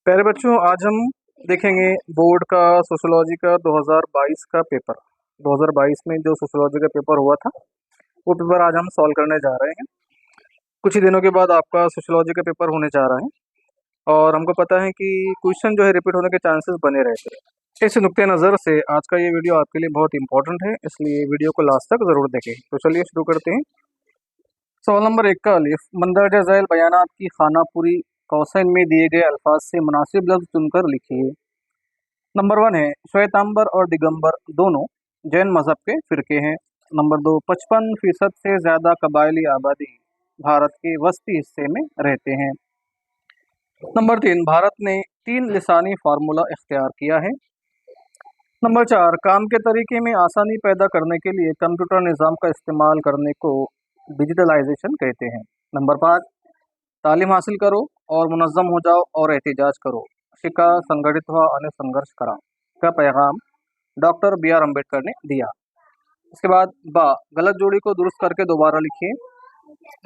प्यारे बच्चों, आज हम देखेंगे बोर्ड का सोशियोलॉजी का 2022 का पेपर। 2022 में जो सोशियोलॉजी का पेपर हुआ था वो पेपर आज हम सॉल्व करने जा रहे हैं। कुछ ही दिनों के बाद आपका सोशियोलॉजी का पेपर होने जा रहा है और हमको पता है कि क्वेश्चन जो है रिपीट होने के चांसेस बने रहते हैं। इस नुक्ते नज़र से आज का ये वीडियो आपके लिए बहुत इंपॉर्टेंट है, इसलिए वीडियो को लास्ट तक ज़रूर देखें। तो चलिए शुरू करते हैं। सवाल नंबर 1 का अलिफ, मंदरजा झैल बयानात की खानापुरी कौसैन में दिए गए अल्फाज से मुनासिब लफ्ज़ चुनकर लिखिए। नंबर 1 है श्वेतांबर और दिगंबर दोनों जैन मज़हब के फ़िरके हैं। नंबर 2, 55% से ज़्यादा कबायली आबादी भारत के वस्ती हिस्से में रहते हैं। नंबर 3, भारत ने 3 लिसानी फार्मूला इख्तियार किया है। नंबर 4, काम के तरीके में आसानी पैदा करने के लिए कंप्यूटर निज़ाम का इस्तेमाल करने को डिजिटलाइजेशन कहते हैं। नंबर 5, तालीम हासिल करो और मुनज़्ज़म हो जाओ और एहतिजाज करो, शिका संगठित हुआ और संघर्ष करा का पैगाम डॉक्टर B.R. अम्बेडकर ने दिया। इसके बाद बा, गलत जोड़ी को दुरुस्त करके दोबारा लिखिए।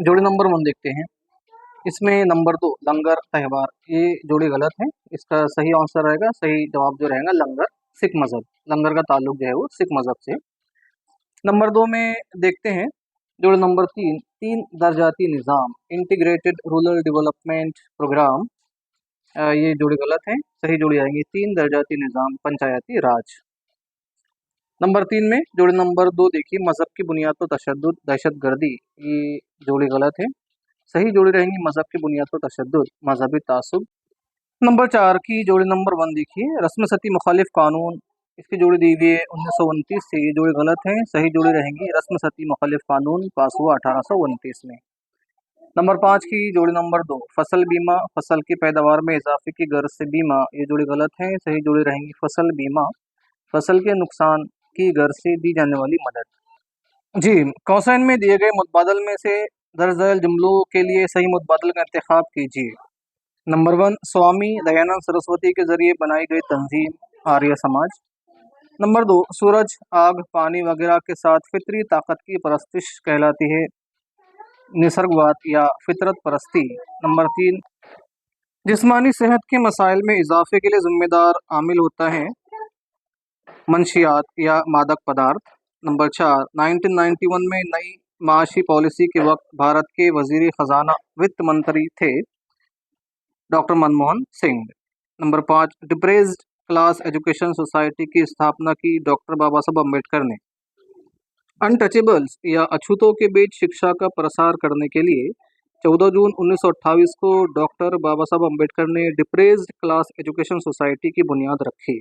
जोड़ी नंबर 1 देखते हैं। इसमें नंबर 2 लंगर त्यौहार, ये जोड़ी गलत है। इसका सही आंसर रहेगा, सही जवाब जो रहेगा लंगर, सिख मज़हब। लंगर का ताल्लुक जो है वो सिख मज़हब से। नंबर 2 में देखते हैं जोड़ी नंबर 3, 3 दर्जाती निज़ाम, इंटीग्रेटेड रूरल डेवलपमेंट प्रोग्राम, ये जोड़ी गलत है। सही जोड़ी आएंगी 3 दर्जाती निज़ाम, पंचायती राज। नंबर 3 में जोड़ी नंबर 2 देखिए, मज़हब की बुनियाद पर तशद्दुद, दहशतगर्दी, ये जोड़ी गलत है। सही जोड़ी रहेंगी मज़हब की बुनियाद पर तशद्दुद, मजहबी तासुब। नंबर 4 की जोड़ी नंबर 1 देखिए, रस्म सती मुखालिफ कानून, इसकी जोड़ी दी हुई है 1929 से, ये जोड़ी गलत है। सही जोड़ी रहेंगी रस्म सती मुखालिफ कानून पास हुआ 1829 में। नंबर 5 की जोड़ी नंबर 2, फसल बीमा, फसल की पैदावार में इजाफे की गर्ज से बीमा, ये जोड़ी गलत है। सही जोड़ी रहेंगी फसल बीमा, फसल के नुकसान की गर्ज से दी जाने वाली मदद। जी, कौसैन में दिए गए मुतबादल में से दर्ज झैल जुमलों के लिए सही मुतबादल का इंतखाब कीजिए। नंबर 1, स्वामी दयानंद सरस्वती के जरिए बनाई गई तंजीम आर्य समाज। नंबर 2, सूरज, आग, पानी वगैरह के साथ फितरी ताकत की परस्तिश कहलाती है, निसर्गवाद या फितरत परस्ती। नंबर 3, जिस्मानी सेहत के मसाइल में इजाफे के लिए जिम्मेदार आमिल होता है मंशियात या मादक पदार्थ। नंबर 4, 1991 में नई माशी पॉलिसी के वक्त भारत के वजीर खजाना वित्त मंत्री थे doctor Manmohan Singh. Number 5, depressed class education society की स्थापना की डॉक्टर बाबा साहब अम्बेडकर ने। अनटचेबल्स या अछूतों के बीच शिक्षा का प्रसार करने के लिए 14 जून 1928 को डॉक्टर बाबा साहब अम्बेडकर ने डिप्रेस्ड क्लास एजुकेशन सोसाइटी की बुनियाद रखी।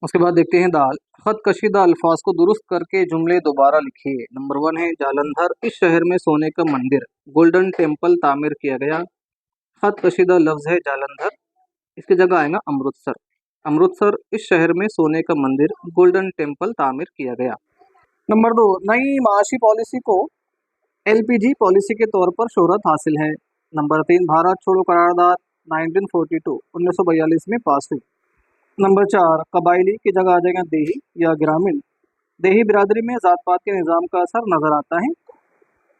उसके बाद देखते हैं दाल, खत कशीदा अल्फाज को दुरुस्त करके जुमले दोबारा लिखिए। नंबर 1 है जालंधर, इस शहर में सोने का मंदिर गोल्डन टेम्पल तामीर किया गया। खत कशीदा लफ्ज़ है जालंधर, इसकी जगह आएगा अमृतसर। अमृतसर, इस शहर में सोने का मंदिर गोल्डन टेम्पल तामीर किया गया। नंबर 2, नई माशी पॉलिसी को LPG पॉलिसी के तौर पर शोहरत हासिल है। नंबर 3, भारत छोड़ो करारदाद 1942 में पास हुई। नंबर 4, कबायली की जगह आ जाएगा देही या ग्रामीण, देही बिरादरी में जात पात के निज़ाम का असर नज़र आता है।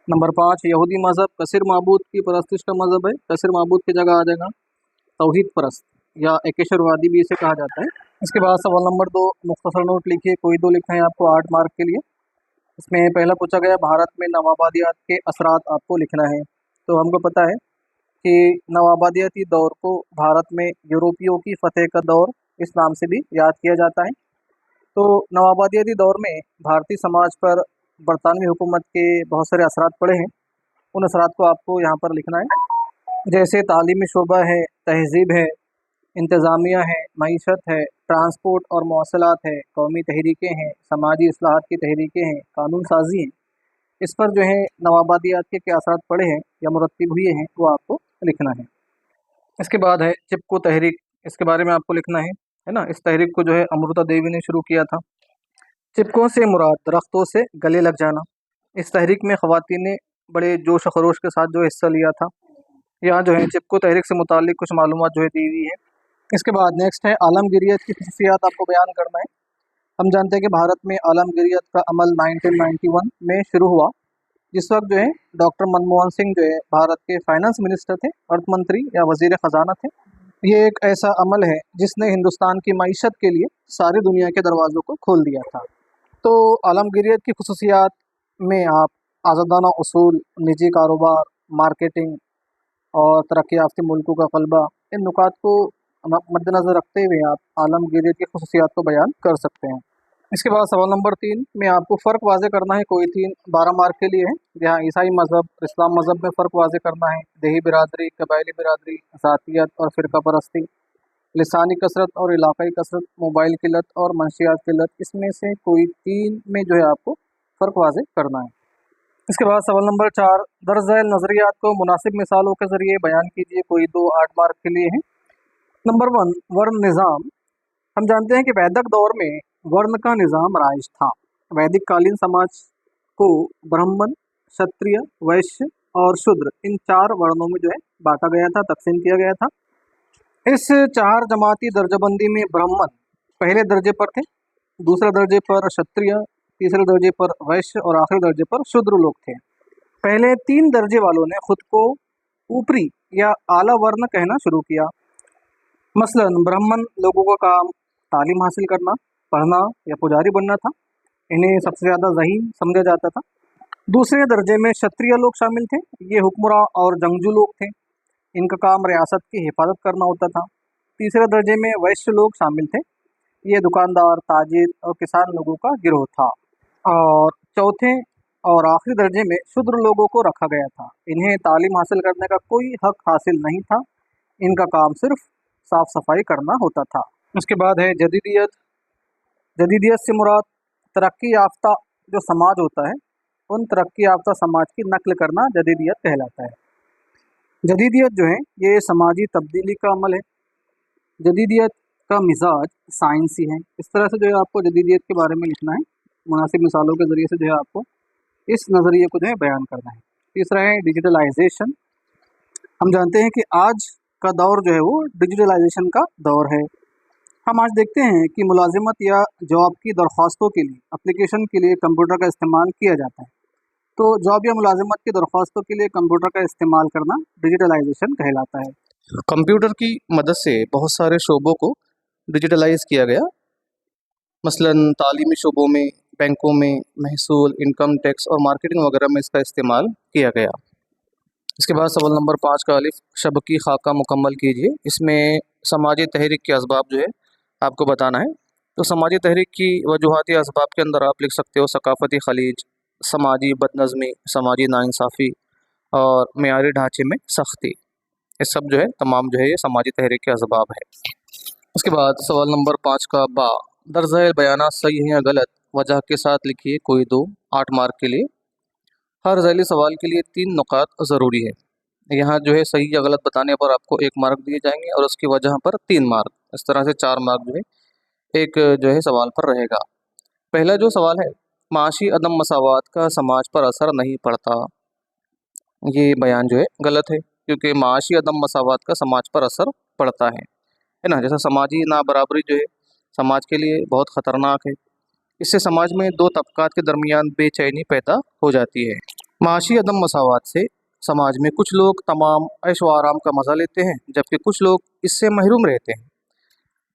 नंबर 5, यहूदी मज़हब कसीर माबूद की परस्तिश का मज़हब है, कसीर माबूद की जगह आ जाएगा तौहीद परस्त या एकेश्वरवादी भी इसे कहा जाता है। इसके बाद सवाल नंबर 2, मुख्तसर नोट लिखिए, कोई दो लिखना है आपको 8 मार्क के लिए। इसमें पहला पूछा गया भारत में नवाबादियात के असरात आपको लिखना है। तो हमको पता है कि नवाबादियाती दौर को भारत में यूरोपियों की फतह का दौर इस नाम से भी याद किया जाता है। तो नवाबादियाती दौर में भारतीय समाज पर बरतानवी हुकूमत के बहुत सारे असरात पड़े हैं। उन असरात को आपको यहाँ पर लिखना है, जैसे तालीमी शोबा है, तहज़ीब है, इंतज़ामिया है, मईशत है, ट्रांसपोर्ट और मौसलात है, कौमी तहरीकें हैं, समाजी इस्लाहात की तहरीकें हैं, कानून साजी हैं। इस पर जो है नवाबादियात के क्या असरात पड़े हैं या मुरत्तिब हुए हैं वो आपको लिखना है। इसके बाद है चिपको तहरीक, इसके बारे में आपको लिखना है ना। इस तहरीक को जो है अमृता देवी ने शुरू किया था। चिपकों से मुराद दरख्तों से गले लग जाना। इस तहरीक में ख़वातीन ने बड़े जोश खरोश के साथ जो हिस्सा लिया था। यहाँ जो है चिपको तहरीक से मुतालिक कुछ मालूमात जो है दी हुई है। इसके बाद नेक्स्ट है आलमगीरियत की खसूसियात आपको बयान करना है। हम जानते हैं कि भारत में आलमगीरियत का अमल 1991 में शुरू हुआ, जिस वक्त जो है डॉक्टर मनमोहन सिंह जो है भारत के फाइनेंस मिनिस्टर थे, अर्थ मंत्री या वजीर ख़जाना थे। ये एक ऐसा अमल है जिसने हिंदुस्तान की मईशत के लिए सारी दुनिया के दरवाज़ों को खोल दिया था। तो आलमगीरियत की खसूसियात में आप आज़ादाना उसूल, निजी कारोबार, मार्केटिंग और तरक्की याफ्ता मुल्कों का ग़लबा, इन नुकात को मद्देनज़र रखते हुए आप आलमगीरियत की खसूसियात को बयान कर सकते हैं। इसके बाद सवाल नंबर 3 में आपको फ़र्क वाज़े करना है। कोई 3 12 मार्क के लिए है, जहाँ ईसाई मज़हब, इस्लाम मज़हब में फ़र्क वाज़े करना है। देही बिरादरी, कबायली बिरादरी, ज़ातियत और फ़िरका परस्ती, लिसानी कसरत और इलाक़ाई कसरत, मोबाइल की लत और मंशियात की लत, इसमें से कोई 3 में जो है आपको फ़र्क वाज़े करना है। इसके बाद सवाल नंबर 4, दर्ज झैल नज़रियात को मुनासिब मिसालों के ज़रिए बयान कीजिए। कोई 2 8 मार्क के लिए है। नंबर 1, वर्ण निज़ाम। हम जानते हैं कि वैदिक दौर में वर्ण का निज़ाम राइज था। वैदिक कालीन समाज को ब्राह्मण, क्षत्रिय, वैश्य और शूद्र, इन 4 वर्णों में जो है बांटा गया था, तकसीम किया गया था। इस 4 जमाती दर्जाबंदी में ब्राह्मण पहले दर्जे पर थे, दूसरे दर्जे पर क्षत्रिय, तीसरे दर्जे पर वैश्य और आखिरी दर्जे पर शूद्र लोग थे। पहले 3 दर्जे वालों ने खुद को ऊपरी या आला वर्ण कहना शुरू किया। मसलन ब्राह्मण लोगों का काम तालीम हासिल करना, पढ़ना या पुजारी बनना था। इन्हें सबसे ज़्यादा ज़हीन समझा जाता था। दूसरे दर्जे में क्षत्रिय लोग शामिल थे। ये हुक्मरां और जंगजू लोग थे। इनका काम रियासत की हिफाजत करना होता था। तीसरे दर्जे में वैश्य लोग शामिल थे। ये दुकानदार, ताजिर और किसान लोगों का गिरोह था। और चौथे और आखिरी दर्जे में शूद्र लोगों को रखा गया था। इन्हें तालीम हासिल करने का कोई हक हासिल नहीं था। इनका काम सिर्फ साफ सफाई करना होता था। उसके बाद है जदीदियत। जदीदियत से मुराद तरक्की याफ्ता जो समाज होता है, उन तरक्की याफ्ता समाज की नकल करना जदीदियत कहलाता है। जदीदियत जो है ये समाजी तब्दीली का अमल है। जदीदियत का मिजाज साइंसी है। इस तरह से जो है आपको जदीदियत के बारे में लिखना है। मुनासिब मिसालों के ज़रिए से जो है आपको इस नज़रिए को जो है बयान करना है। तीसरा है डिजिटलाइजेशन। हम जानते हैं कि आज का दौर जो है वो डिजिटलाइजेशन का दौर है। हम आज देखते हैं कि मुलाजिमत या जॉब की दरख्वास्तों के लिए, एप्लीकेशन के लिए कंप्यूटर का इस्तेमाल किया जाता है। तो जॉब या मुलाजिमत की दरख्वास्तों के लिए कंप्यूटर का इस्तेमाल करना डिजिटलाइजेशन कहलाता है। कंप्यूटर की मदद से बहुत सारे शोबों को डिजिटलाइज किया गया। मसलन तालीमी शोबों में, बैंकों में, महसूल, इनकम टैक्स और मार्केटिंग वगैरह में इसका इस्तेमाल किया गया। इसके बाद सवाल नंबर 5 का अलिफ शबकी खाका मुकम्मल कीजिए। इसमें समाजी तहरीक के असबाब जो है आपको बताना है। तो समाजी तहरीक की वजूहाती असबाब के अंदर आप लिख सकते हो सकाफ़ती खलीज, समाजी बदनज़मी, समाजी नाइंसाफ़ी और मेयारी ढांचे में सख्ती। ये सब जो है तमाम जो है ये समाजी तहरीक के असबाब है। उसके बाद सवाल नंबर 5 का बा, दर्ज झैल बयानात सही हैं या गलत, वजह के साथ लिखिए। कोई 2 8 मार्क के लिए। हर झैली सवाल के लिए 3 नुकात ज़रूरी है। यहाँ जो है सही या गलत बताने पर आपको 1 मार्क दिए जाएंगे और उसकी वजह पर 3 मार्क। इस तरह से 4 मार्क जो है एक जो है सवाल पर रहेगा। पहला जो सवाल है, माशी अदम मसावात का समाज पर असर नहीं पड़ता। ये बयान जो है गलत है, क्योंकि माशी अदम मसावात का समाज पर असर पड़ता है ना। जैसा समाजी नाबराबरी जो है समाज के लिए बहुत ख़तरनाक है। इससे समाज में 2 तबकात के दरमियान बेचैनी पैदा हो जाती है। माशी अदम मसावात से समाज में कुछ लोग तमाम ऐश व आराम का मज़ा लेते हैं, जबकि कुछ लोग इससे महरूम रहते हैं।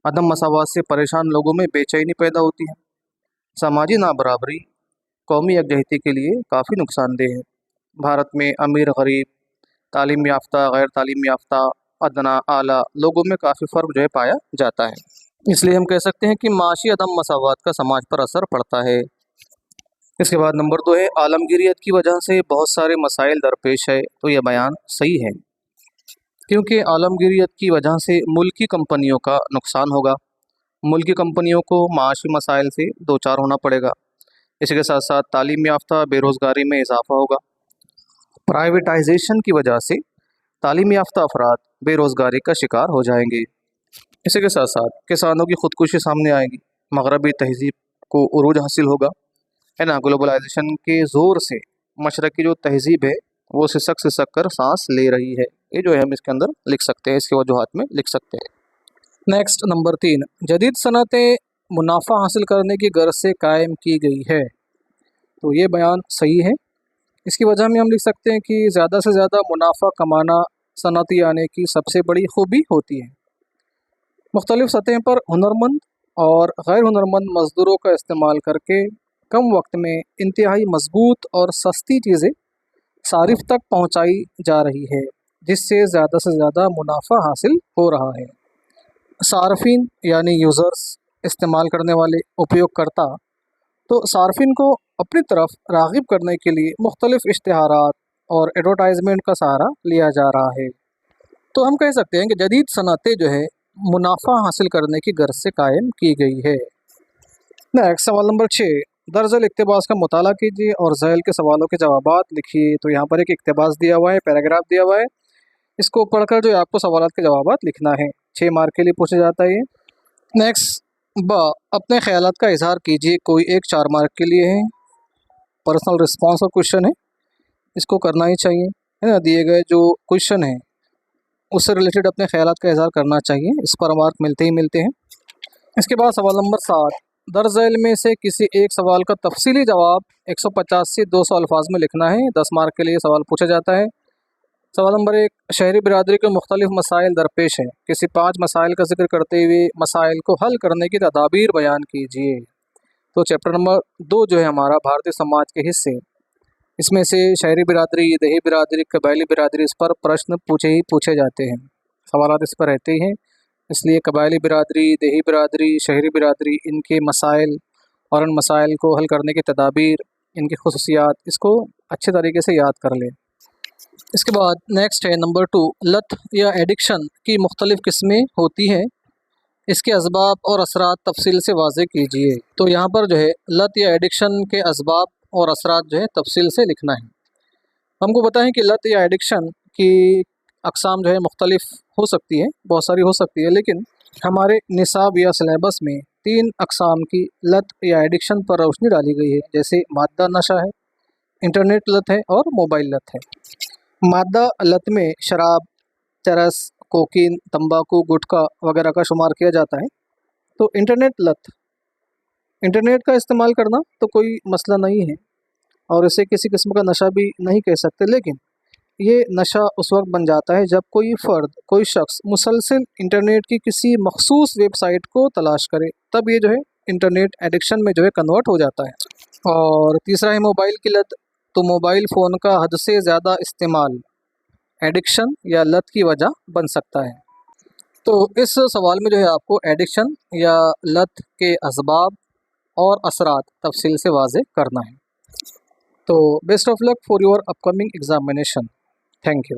अदम मसावात से परेशान लोगों में बेचैनी पैदा होती है। समाजी नाबराबरी कौमी यकजहती के लिए काफ़ी नुकसानदेह है। भारत में अमीर गरीब, तालीम याफ्ता गैर तालीम याफ्ता, अदना आला लोगों में काफ़ी फ़र्क जो है पाया जाता है। इसलिए हम कह सकते हैं कि माशी अदम मसावात का समाज पर असर पड़ता है। इसके बाद नंबर 2 है आलमगीरियत की वजह से बहुत सारे मसाइल दरपेश है। तो यह बयान सही है, क्योंकि आलमगीरियत की वजह से मुल्की कंपनियों का नुकसान होगा। मुल्की कंपनियों को माशी मसाइल से दो चार होना पड़ेगा। इसी के साथ साथ तालीम याफ्ता बेरोज़गारी में इजाफा होगा। प्राइवेटाइजेशन की वजह से तालीम याफ्ता अफराद बेरोज़गारी का शिकार हो जाएंगे। इसी के साथ साथ किसानों की खुदकुशी सामने आएगी। मगरबी तहजीब को उरूज हासिल होगा, है ना। ग्लोबलाइजेशन के ज़ोर से मशरक़ की जो तहजीब है वो सिसक कर सांस ले रही है। ये जो है हम इसके अंदर लिख सकते हैं, इसके वजूहात में लिख सकते हैं। नेक्स्ट नंबर 3, जदीद सनतें मुनाफा हासिल करने की गर्ज से कायम की गई है। तो ये बयान सही है। इसकी वजह में हम लिख सकते हैं कि ज़्यादा से ज़्यादा मुनाफा कमाना सनअती आने की सबसे बड़ी खूबी होती है। मुख्तलिफ़ सतह पर हुनरमंद और गैर हुनरमंद मज़दूरों का इस्तेमाल करके कम वक्त में इंतहाई मज़बूत और सस्ती चीज़ें सारिफ तक पहुंचाई जा रही है, जिससे ज़्यादा से ज़्यादा मुनाफा हासिल हो रहा है। सार्फिन यानी यूज़र्स, इस्तेमाल करने वाले उपयोगकर्ता, तो सार्फिन को अपनी तरफ राग़िब करने के लिए मुख्तलिफ़ इश्तिहारात और एडवर्टाइजमेंट का सहारा लिया जा रहा है। तो हम कह सकते हैं कि जदीद सनअतें जो है मुनाफा हासिल करने की गर्ज से कायम की गई है। नेक्स्ट सवाल नंबर 6, दरअसल इक़्तिबास का मुताला कीजिए और ज़ैल के सवालों के जवाबात लिखिए। तो यहाँ पर एक इक़्तिबास दिया हुआ है, पैराग्राफ दिया हुआ है, इसको पढ़कर जो है आपको सवालात के जवाबात लिखना है। 6 मार्क के लिए पूछा जाता है ये। नेक्स्ट अपने ख़यालात का इजहार कीजिए, कोई एक 4 मार्क के लिए है, पर्सनल रिस्पॉन्स और क्वेश्चन है, इसको करना ही चाहिए, है ना। दिए गए जो क्वेश्चन है उससे रिलेटेड अपने ख़यालात का इजहार करना चाहिए, इस पर मार्क मिलते ही मिलते हैं। इसके बाद सवाल नंबर 7, दरअसल में से किसी एक सवाल का तफसीली जवाब 150 से 200 अल्फाज में लिखना है। 10 मार्क के लिए सवाल पूछा जाता है। सवाल नंबर 1, शहरी बिरादरी के मुख्तलिफ मसाइल दरपेश हैं, किसी 5 मसाइल का जिक्र करते हुए मसाइल को हल करने की तदाबीर बयान कीजिए। तो चैप्टर नंबर 2 जो है हमारा भारतीय समाज के हिस्से, इसमें से शहरी बिरादरी, देही बिरादरी, कबायली बिरादरी, इस पर प्रश्न पूछे जाते हैं, सवालात इस पर रहते ही हैं। इसलिए कबायली बिरादरी, देही बिरादरी, शहरी बिरादरी, इनके मसाइल और उन मसाइल को हल करने की तदाबीर, इनकी खुसूसियात, इसको अच्छे तरीके से याद कर लें। इसके बाद नेक्स्ट है नंबर 2, लत या एडिक्शन की मुख्तलिफ़ किस्में होती हैं, इसके असबाब और असरात तफसील से वाज़े कीजिए। तो यहाँ पर जो है लत या एडिक्शन के असबाब और असरात जो है तफसील से लिखना है। हमको बताएं कि लत या एडिक्शन की अक़साम जो है मुख्तलिफ़ हो सकती है, बहुत सारी हो सकती है, लेकिन हमारे निसाब या सिलेबस में 3 अक़साम की लत या एडिक्शन पर रोशनी डाली गई है, जैसे मादा नशा है, इंटरनेट लत है और मोबाइल लत है। मादा लत में शराब, चरस, कोकीन, तंबाकू, गुटखा वगैरह का शुमार किया जाता है। तो इंटरनेट लत, इंटरनेट का इस्तेमाल करना तो कोई मसला नहीं है और इसे किसी किस्म का नशा भी नहीं कह सकते, लेकिन ये नशा उस वक्त बन जाता है जब कोई फ़र्द, कोई शख्स मुसलसल इंटरनेट की किसी मखसूस वेबसाइट को तलाश करे, तब ये जो है इंटरनेट एडिक्शन में जो है कन्वर्ट हो जाता है। और तीसरा है मोबाइल की लत। तो मोबाइल फ़ोन का हद से ज़्यादा इस्तेमाल एडिक्शन या लत की वजह बन सकता है। तो इस सवाल में जो है आपको एडिक्शन या लत के असबाब और असरात तफसील से वाज़े करना है। तो best of luck for your upcoming examination. Thank you.